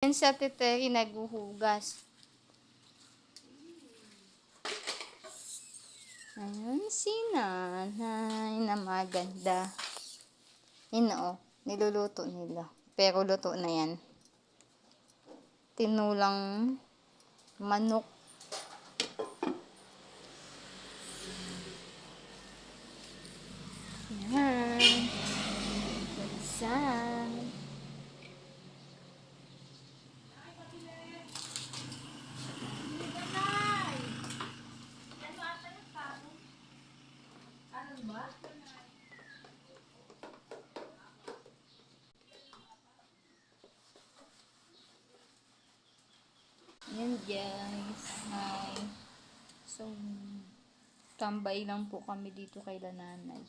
Yan si Ate Terry naghuhugas. Ayun si nanay na maganda. Yun o, niluluto nila. Pero luto na yan. Tinulang manok. Yan. Saan? Yan guys. Hi. So, tambay lang po kami dito kay nanay.